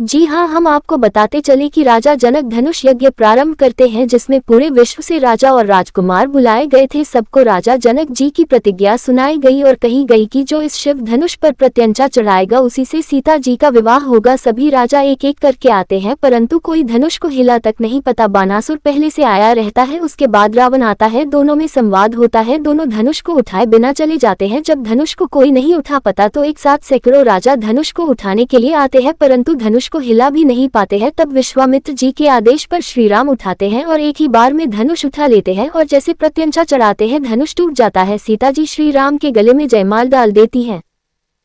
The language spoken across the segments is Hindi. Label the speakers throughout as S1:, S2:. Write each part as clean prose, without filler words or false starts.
S1: जी हाँ, हम आपको बताते चले कि राजा जनक धनुष यज्ञ प्रारंभ करते हैं, जिसमें पूरे विश्व से राजा और राजकुमार बुलाए गए थे। सबको राजा जनक जी की प्रतिज्ञा सुनाई गई और कही गई कि जो इस शिव धनुष पर प्रत्यंचा चढ़ाएगा उसी से सीता जी का विवाह होगा। सभी राजा एक एक करके आते हैं, परंतु कोई धनुष को हिला तक नहीं पता। बानासुर पहले से आया रहता है, उसके बाद रावण आता है, दोनों में संवाद होता है। दोनों धनुष को उठाए बिना चले जाते हैं। जब धनुष को कोई नहीं उठा पाता तो एक साथ सैकड़ों राजा धनुष को उठाने के लिए आते हैं, परंतु धनुष को हिला भी नहीं पाते हैं। तब विश्वामित्र जी के आदेश पर श्रीराम उठाते हैं और एक ही बार में धनुष उठा लेते हैं और जैसे प्रत्यंचा चढ़ाते हैं धनुष टूट जाता है। सीता जी श्री राम के गले में जयमाल डाल देती हैं।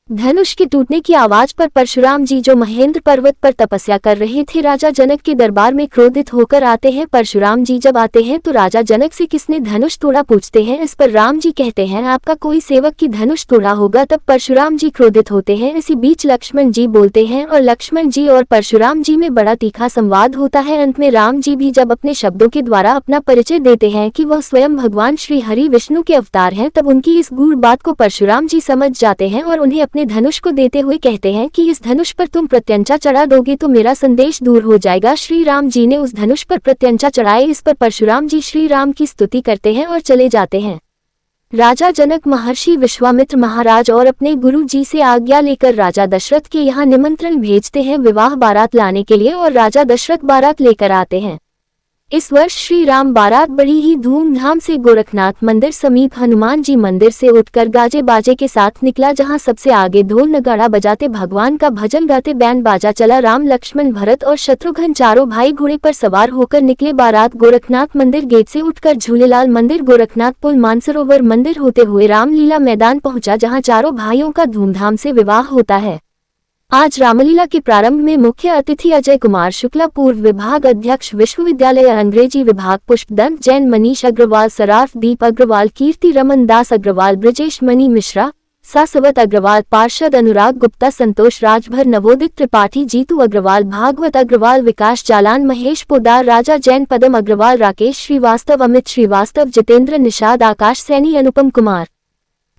S1: धनुष के टूटने की आवाज पर परशुराम जी जो महेंद्र पर्वत पर तपस्या कर रहे थे राजा जनक के दरबार में क्रोधित होकर आते हैं। परशुराम जी जब आते हैं तो राजा जनक से किसने धनुष तोड़ा पूछते हैं। इस पर राम जी कहते हैं आपका कोई सेवक की धनुष तोड़ा होगा। तब परशुराम जी क्रोधित होते हैं। इसी बीच लक्ष्मण जी बोलते हैं और लक्ष्मण जी और परशुराम जी में बड़ा तीखा संवाद होता है। अंत में राम जी भी जब अपने शब्दों के द्वारा अपना परिचय देते हैं कि वह स्वयं भगवान श्री हरि विष्णु के अवतार हैं, तब उनकी इस गूढ़ बात को परशुराम जी समझ जाते हैं और उन्हें अपने धनुष को देते हुए कहते हैं कि इस धनुष पर तुम प्रत्यंचा चढ़ा दोगे तो मेरा संदेश दूर हो जाएगा। श्री राम जी ने उस धनुष पर प्रत्यंचा चढ़ाए। इस पर परशुराम जी श्री राम की स्तुति करते हैं और चले जाते हैं। राजा जनक महर्षि विश्वामित्र महाराज और अपने गुरु जी से आज्ञा लेकर राजा दशरथ के यहाँ निमंत्रण भेजते हैं विवाह बारात लाने के लिए, और राजा दशरथ बारात लेकर आते हैं। इस वर्ष श्री राम बारात बड़ी ही धूमधाम से गोरखनाथ मंदिर समीप हनुमान जी मंदिर से उठकर गाजे बाजे के साथ निकला, जहां सबसे आगे ढोल नगाड़ा बजाते भगवान का भजन गाते बैंड बाजा चला। राम लक्ष्मण भरत और शत्रुघ्न चारों भाई घोड़े पर सवार होकर निकले। बारात गोरखनाथ मंदिर गेट से उठकर झूलेलाल मंदिर, गोरखनाथ पुल, मानसरोवर मंदिर होते हुए रामलीला मैदान पहुंचा, जहां चारों भाइयों का धूमधाम से विवाह होता है। आज रामलीला के प्रारंभ में मुख्य अतिथि अजय कुमार शुक्ला, पूर्व विभाग अध्यक्ष विश्वविद्यालय अंग्रेजी विभाग पुष्पदंत जैन, मनीष अग्रवाल, सराफ दीप अग्रवाल, कीर्ति रमन दास अग्रवाल, ब्रजेश मणि मिश्रा, सासवत अग्रवाल, पार्षद अनुराग गुप्ता, संतोष राजभर, नवोदित त्रिपाठी, जीतू अग्रवाल, भागवत अग्रवाल, विकास जालान, महेश पोदार, राजा जैन, पदम अग्रवाल, राकेश श्रीवास्तव, अमित श्रीवास्तव, जितेंद्र निषाद, आकाश सैनी, अनुपम कुमार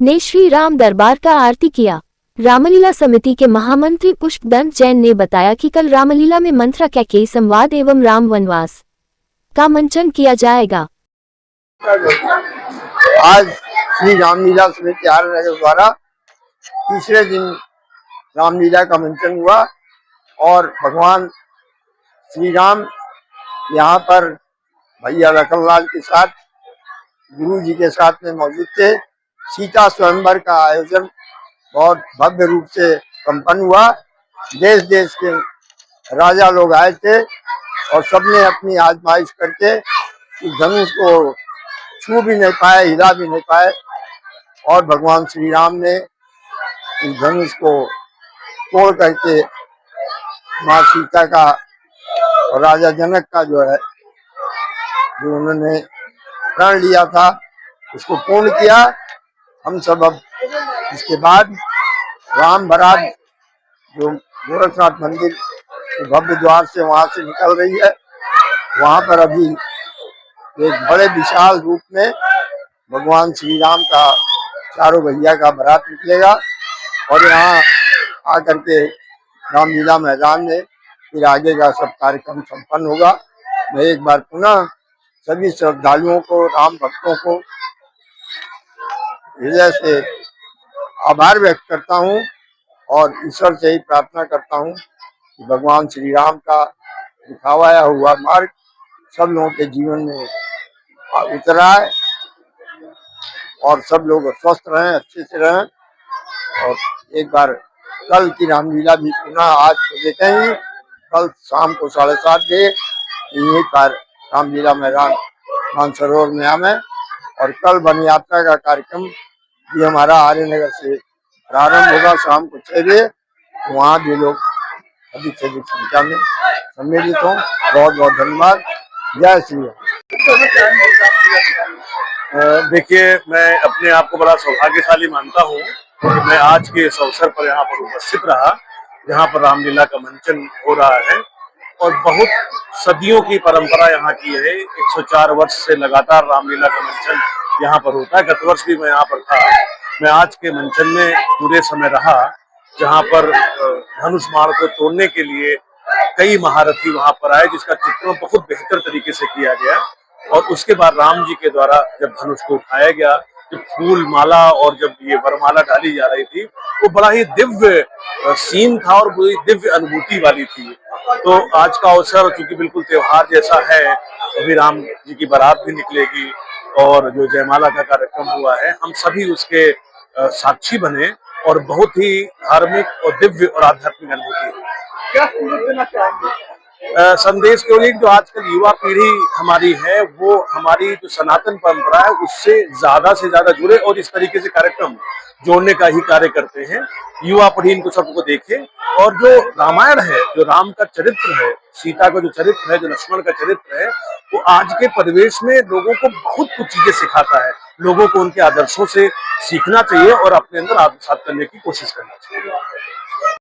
S1: ने श्री राम दरबार का आरती किया। रामलीला समिति के महामंत्री पुष्पदंत जैन ने बताया कि कल रामलीला में मंत्रा कैकेयी संवाद एवं राम वनवास का मंचन किया जाएगा।
S2: आज श्री रामलीला समिति आर्यनगर द्वारा तीसरे दिन रामलीला का मंचन हुआ और भगवान श्री राम यहाँ पर भैया लखनलाल के साथ गुरु जी के साथ में मौजूद थे। सीता स्वयंवर का आयोजन बहुत भव्य रूप से संपन्न हुआ। देश देश के राजा लोग आए थे और सबने अपनी आजमाइश करके इस धनुष को छू भी नहीं पाए, हिला भी नहीं पाए, और भगवान श्री राम ने इस धनुष को तोड़ करके माँ सीता का और राजा जनक का जो उन्होंने प्रण लिया था उसको पूर्ण किया। हम सब अब इसके बाद राम बारात जो गोरखनाथ मंदिर के भव्य द्वार से वहां से निकल रही है, वहां पर अभी एक बड़े विशाल रूप में भगवान श्री राम का चारों भैया का बारात निकलेगा और यहाँ आकर के रामलीला मैदान में फिर आगे का सब कार्यक्रम संपन्न होगा। मैं एक बार पुनः सभी श्रद्धालुओं को, राम भक्तों को हृदय से आभार व्यक्त करता हूँ और ईश्वर से ही प्रार्थना करता हूँ कि भगवान श्री राम का दिखावाया हुआ मार्ग सब लोगों के जीवन में उतरा है और सब लोग स्वस्थ रहें, अच्छे से रहें। और एक बार कल की रामलीला भी पुनः आज तो देखेंगे, कल शाम को 7:30 बजे यहीं पर रामलीला मैदान मानसरोवर में आवे और कल वन यात्रा का कार्यक्रम भी हमारा आर्यनगर से प्रारंभ होगा शाम को 6 बजे। वहाँ भी लोग अधिक से अधिक संख्या में सम्मिलित हों। बहुत बहुत धन्यवाद। जय श्री राम।
S3: देखिए, मैं अपने आप को बड़ा सौभाग्यशाली मानता हूँ कि मैं आज के इस अवसर पर यहाँ पर उपस्थित रहा, जहाँ पर रामलीला का मंचन हो रहा है और बहुत सदियों की परंपरा यहाँ की है। 104 वर्ष से लगातार रामलीला का मंचन यहाँ पर होता है। गत वर्ष भी मैं यहाँ पर था। मैं आज के मंचन में पूरे समय रहा, जहाँ पर धनुष मार्ग को तोड़ने के लिए कई महारथी वहां पर आए, जिसका चित्रण बहुत बेहतर तरीके से किया गया। और उसके बाद राम जी के द्वारा जब धनुष को उठाया गया, जब फूल माला और जब ये वरमाला डाली जा रही थी, वो बड़ा ही दिव्य सीन था और बड़ी दिव्य अनुभूति वाली थी। तो आज का अवसर चूंकि बिल्कुल त्योहार जैसा है, अभी राम जी की बारात भी निकलेगी और जो जयमाला का कार्यक्रम हुआ है, हम सभी उसके साक्षी बने और बहुत ही धार्मिक और दिव्य और आध्यात्मिक अनुभूति है।
S4: क्या संदेश देना चाहेंगे?
S3: संदेश केवल एक, जो आजकल युवा पीढ़ी हमारी है वो हमारी जो सनातन परंपरा है उससे ज्यादा जुड़े और इस तरीके से कार्यक्रम जोड़ने का ही कार्य करते हैं। युवा पीढ़ी इनको सबको देखे और जो रामायण है, जो राम का चरित्र है, सीता का जो चरित्र है, जो लक्ष्मण का चरित्र है, वो आज के परिवेश में लोगों को बहुत कुछ चीजें सिखाता है। लोगों को उनके आदर्शों से सीखना चाहिए और अपने अंदर आत्मसात करने की कोशिश करना चाहिए।